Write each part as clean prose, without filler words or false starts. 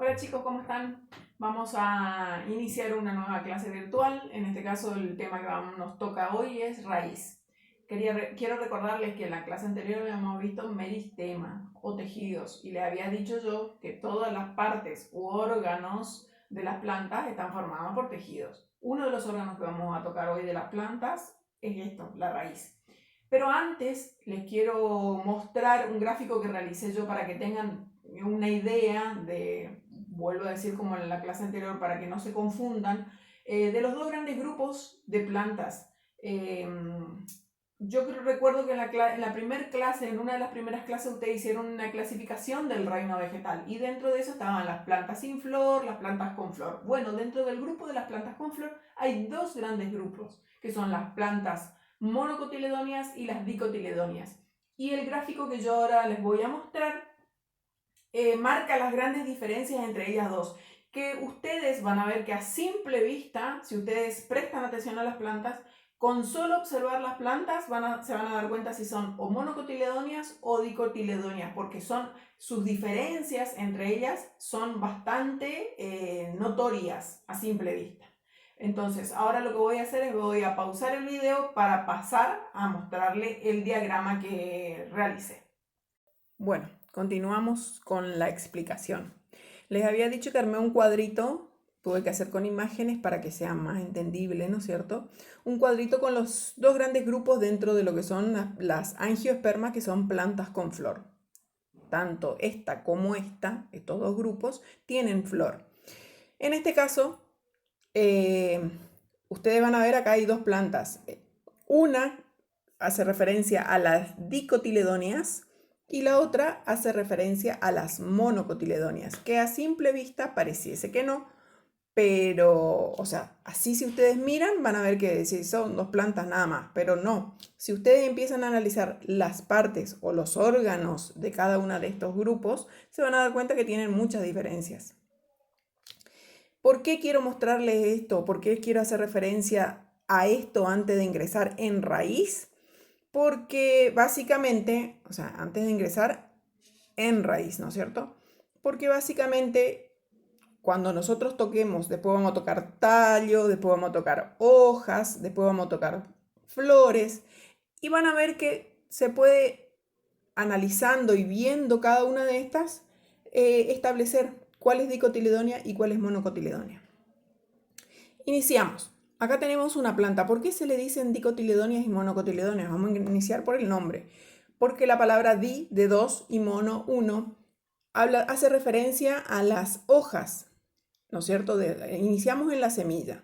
Hola chicos, ¿cómo están? Vamos a iniciar una nueva clase virtual. En este caso el tema que nos toca hoy es raíz. Quiero recordarles que en la clase anterior habíamos visto meristema o tejidos y les había dicho yo que todas las partes u órganos de las plantas están formados por tejidos. Uno de los órganos que vamos a tocar hoy de las plantas es esto, la raíz. Pero antes les quiero mostrar un gráfico que realicé yo para que tengan una idea de, vuelvo a decir como en la clase anterior para que no se confundan, de los dos grandes grupos de plantas. Yo recuerdo que en la primera clase, en una de las primeras clases, ustedes hicieron una clasificación del reino vegetal y dentro de eso estaban las plantas sin flor, las plantas con flor. Bueno, dentro del grupo de las plantas con flor hay dos grandes grupos, que son las plantas monocotiledóneas y las dicotiledóneas. Y el gráfico que yo ahora les voy a mostrar marca las grandes diferencias entre ellas dos, que ustedes van a ver que a simple vista, si ustedes prestan atención a las plantas, con solo observar las plantas se van a dar cuenta si son o monocotiledóneas o dicotiledóneas, porque sus diferencias entre ellas son bastante notorias a simple vista. Entonces, ahora lo que voy a hacer es voy a pausar el video para pasar a mostrarle el diagrama que realicé. Bueno, continuamos con la explicación. Les había dicho que armé un cuadrito, tuve que hacer con imágenes para que sea más entendible, ¿no es cierto? Un cuadrito con los dos grandes grupos dentro de lo que son las angiospermas, que son plantas con flor. Tanto esta como esta, estos dos grupos, tienen flor. En este caso, ustedes van a ver acá hay dos plantas. Una hace referencia a las dicotiledóneas y la otra hace referencia a las monocotiledóneas, que a simple vista pareciese que no, pero, o sea, así si ustedes miran van a ver que sí, son dos plantas nada más, pero no. Si ustedes empiezan a analizar las partes o los órganos de cada uno de estos grupos, se van a dar cuenta que tienen muchas diferencias. ¿Por qué quiero mostrarles esto? ¿Por qué quiero hacer referencia a esto antes de ingresar en raíz? Porque básicamente, o sea, antes de ingresar en raíz, ¿no es cierto? Porque básicamente cuando nosotros toquemos, después vamos a tocar tallo, después vamos a tocar hojas, después vamos a tocar flores y van a ver que se puede, analizando y viendo cada una de estas, establecer cuál es dicotiledónea y cuál es monocotiledónea. Iniciamos. Acá tenemos una planta. ¿Por qué se le dicen dicotiledóneas y monocotiledóneas? Vamos a iniciar por el nombre. Porque la palabra di, de dos, y mono, uno, hace referencia a las hojas, ¿no es cierto? Iniciamos en la semilla.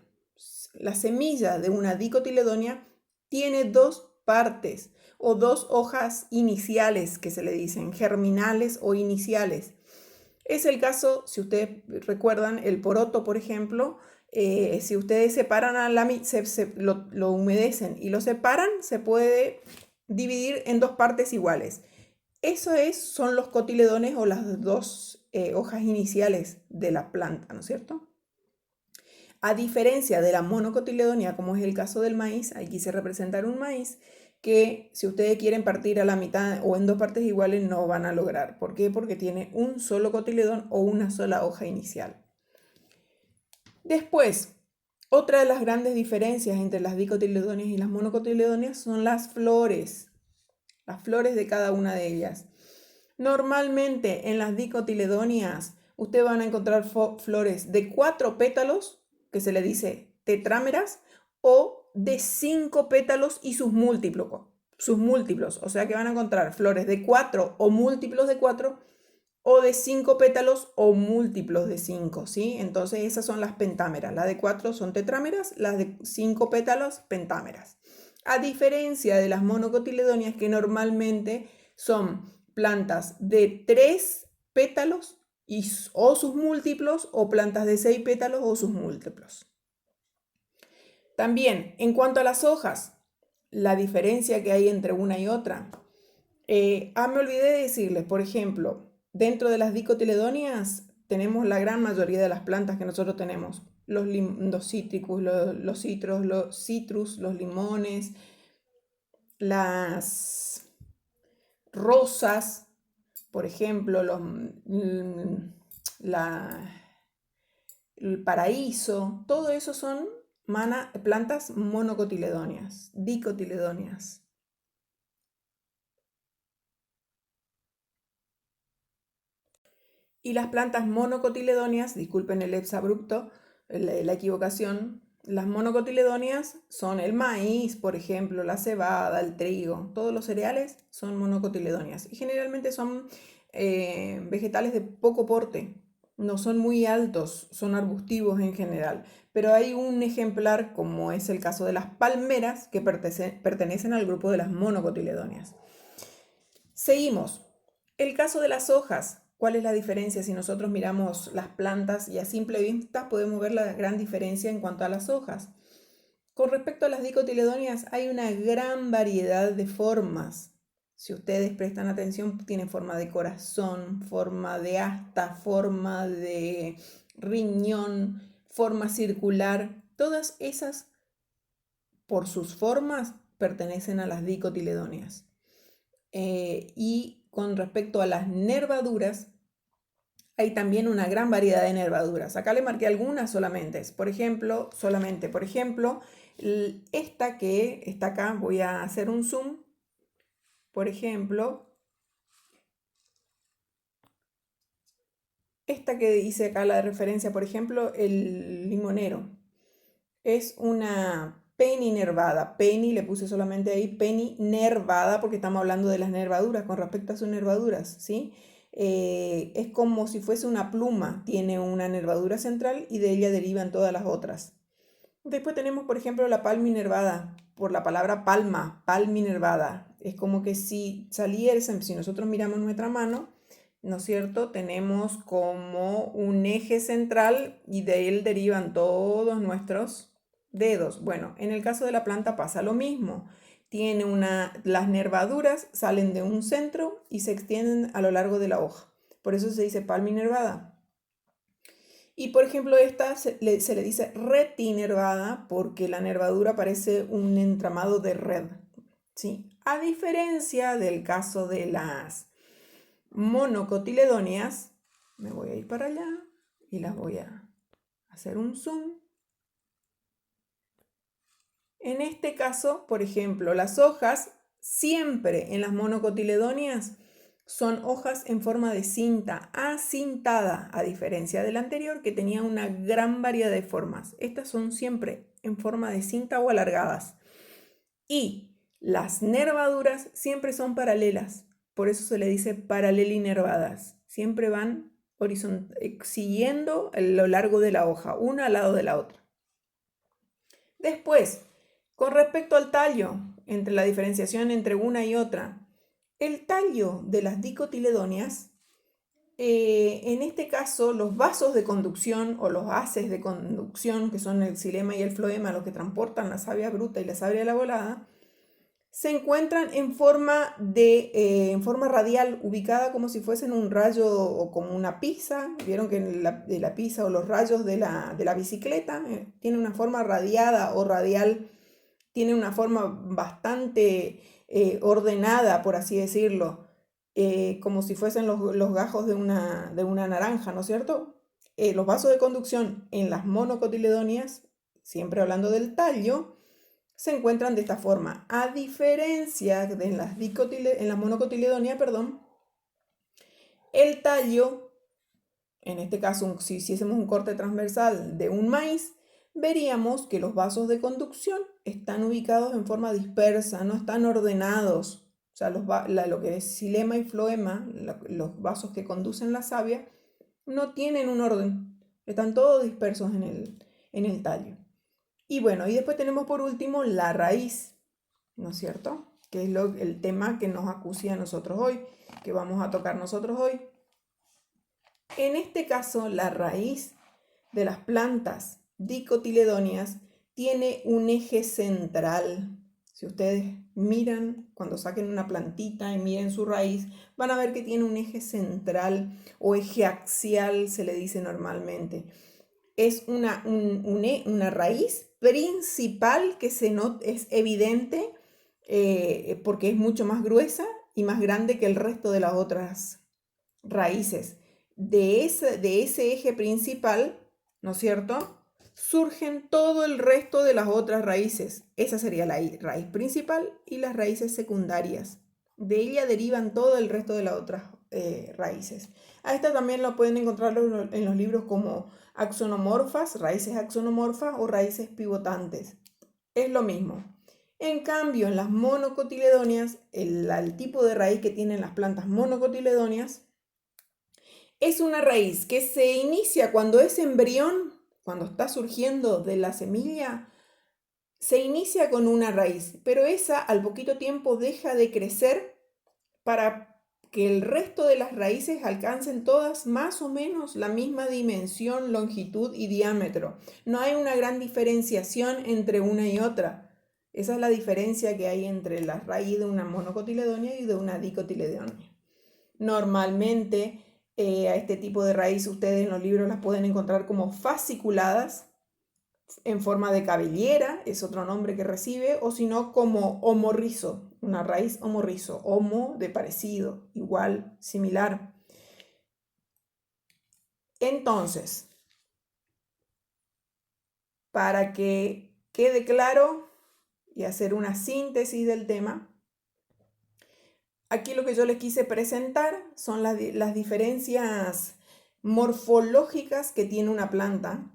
La semilla de una dicotiledónea tiene dos partes o dos hojas iniciales que se le dicen, germinales o iniciales. Es el caso, si ustedes recuerdan, el poroto, por ejemplo, si ustedes separan lo humedecen y lo separan, se puede dividir en dos partes iguales. Eso son los cotiledones o las dos hojas iniciales de la planta, ¿no es cierto? A diferencia de la monocotiledonia, como es el caso del maíz, aquí quise representar un maíz, que si ustedes quieren partir a la mitad o en dos partes iguales no van a lograr. ¿Por qué? Porque tiene un solo cotiledón o una sola hoja inicial. Después, otra de las grandes diferencias entre las dicotiledóneas y las monocotiledóneas son las flores de cada una de ellas. Normalmente en las dicotiledóneas ustedes van a encontrar flores de 4 pétalos, que se le dice tetrámeras, o de 5 pétalos y sus múltiplos. O sea que van a encontrar flores de 4 o múltiplos de 4 o de 5 pétalos o múltiplos de 5, ¿sí? Entonces esas son las pentámeras. Las de 4 son tetrámeras, las de 5 pétalos, pentámeras. A diferencia de las monocotiledóneas, que normalmente son plantas de 3 pétalos o sus múltiplos, o plantas de 6 pétalos o sus múltiplos. También, en cuanto a las hojas, la diferencia que hay entre una y otra. Me olvidé de decirles, por ejemplo, dentro de las dicotiledóneas tenemos la gran mayoría de las plantas que nosotros tenemos. Los cítricos, los citrus, los limones, las rosas, por ejemplo, el paraíso, todo eso son plantas monocotiledóneas, dicotiledóneas. Y las plantas monocotiledóneas, disculpen el exabrupto, la equivocación, las monocotiledóneas son el maíz, por ejemplo, la cebada, el trigo, todos los cereales son monocotiledóneas y generalmente son vegetales de poco porte, no son muy altos, son arbustivos en general, pero hay un ejemplar como es el caso de las palmeras que pertenecen al grupo de las monocotiledóneas. Seguimos. El caso de las hojas. ¿Cuál es la diferencia? Si nosotros miramos las plantas y a simple vista podemos ver la gran diferencia en cuanto a las hojas. Con respecto a las dicotiledóneas hay una gran variedad de formas. Si ustedes prestan atención, tienen forma de corazón, forma de asta, forma de riñón, forma circular. Todas esas, por sus formas, pertenecen a las dicotiledóneas. Y con respecto a las nervaduras, hay también una gran variedad de nervaduras. Acá le marqué algunas solamente. Por ejemplo, esta que está acá, voy a hacer un zoom. Por ejemplo, esta que dice acá la referencia, por ejemplo, el limonero. Es una peninervada. Peni le puse solamente ahí, peninervada, porque estamos hablando de las nervaduras, con respecto a sus nervaduras, ¿sí? Es como si fuese una pluma, tiene una nervadura central y de ella derivan todas las otras. Después tenemos, por ejemplo, la palminervada, por la palabra palma, palminervada. Es como que si saliese, si nosotros miramos nuestra mano, ¿no es cierto? Tenemos como un eje central y de él derivan todos nuestros dedos. Bueno, en el caso de la planta pasa lo mismo. Las nervaduras salen de un centro y se extienden a lo largo de la hoja. Por eso se dice palminervada. Y por ejemplo, esta se le dice retinervada porque la nervadura parece un entramado de red. ¿Sí? A diferencia del caso de las monocotiledóneas, me voy a ir para allá y las voy a hacer un zoom. En este caso, por ejemplo, las hojas siempre en las monocotiledóneas son hojas en forma de cinta, acintada, a diferencia del anterior que tenía una gran variedad de formas. Estas son siempre en forma de cinta o alargadas. Y las nervaduras siempre son paralelas, por eso se le dice paralelinervadas. Siempre van siguiendo a lo largo de la hoja, una al lado de la otra. Después, con respecto al tallo, entre la diferenciación entre una y otra, el tallo de las dicotiledóneas, en este caso los vasos de conducción o los haces de conducción, que son el xilema y el floema, los que transportan la savia bruta y la savia volada, se encuentran en forma radial, ubicada como si fuesen un rayo o como una pizza. Vieron que de la pizza o los rayos de la bicicleta tiene una forma radiada o radial, tiene una forma bastante ordenada, por así decirlo, como si fuesen los gajos de una naranja, ¿no es cierto? Los vasos de conducción en las monocotiledóneas, siempre hablando del tallo, se encuentran de esta forma. A diferencia de en la monocotiledonia, el tallo, en este caso, si hiciésemos un corte transversal de un maíz, veríamos que los vasos de conducción están ubicados en forma dispersa, no están ordenados. O sea, lo que es xilema y floema, los vasos que conducen la savia, no tienen un orden, están todos dispersos en el tallo. Y bueno, y después tenemos por último la raíz, ¿no es cierto? Que es el tema que nos acucia a nosotros hoy, que vamos a tocar nosotros hoy. En este caso, la raíz de las plantas dicotiledóneas tiene un eje central. Si ustedes miran, cuando saquen una plantita y miren su raíz, van a ver que tiene un eje central o eje axial, se le dice normalmente. Es una raíz principal que es evidente porque es mucho más gruesa y más grande que el resto de las otras raíces. de ese eje principal, ¿no es cierto?, surgen todo el resto de las otras raíces. Esa sería la raíz principal y las raíces secundarias. De ella derivan todo el resto de las otras raíces. A esta también lo pueden encontrar en los libros como axonomorfas, raíces axonomorfas o raíces pivotantes. Es lo mismo. En cambio, en las monocotiledóneas, el tipo de raíz que tienen las plantas monocotiledóneas es una raíz que se inicia cuando es embrión, cuando está surgiendo de la semilla, se inicia con una raíz, pero esa al poquito tiempo deja de crecer para que el resto de las raíces alcancen todas más o menos la misma dimensión, longitud y diámetro. No hay una gran diferenciación entre una y otra. Esa es la diferencia que hay entre la raíz de una monocotiledónea y de una dicotiledónea. Normalmente a este tipo de raíz ustedes en los libros las pueden encontrar como fasciculadas, en forma de cabellera, es otro nombre que recibe, o si no como homorrizo, una raíz homorrizo, homo de parecido, igual, similar. Entonces, para que quede claro y hacer una síntesis del tema, aquí lo que yo les quise presentar son las diferencias morfológicas que tiene una planta,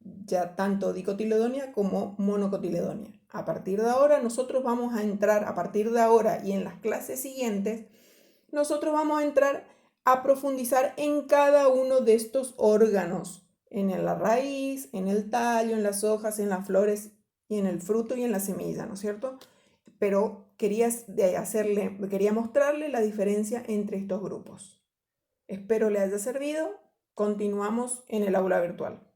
ya tanto dicotiledónea como monocotiledónea. A partir de ahora nosotros vamos a entrar, a partir de ahora y en las clases siguientes, nosotros vamos a entrar a profundizar en cada uno de estos órganos, en la raíz, en el tallo, en las hojas, en las flores y en el fruto y en la semilla, ¿no es cierto? Pero quería mostrarle la diferencia entre estos grupos. Espero le haya servido. Continuamos en el aula virtual.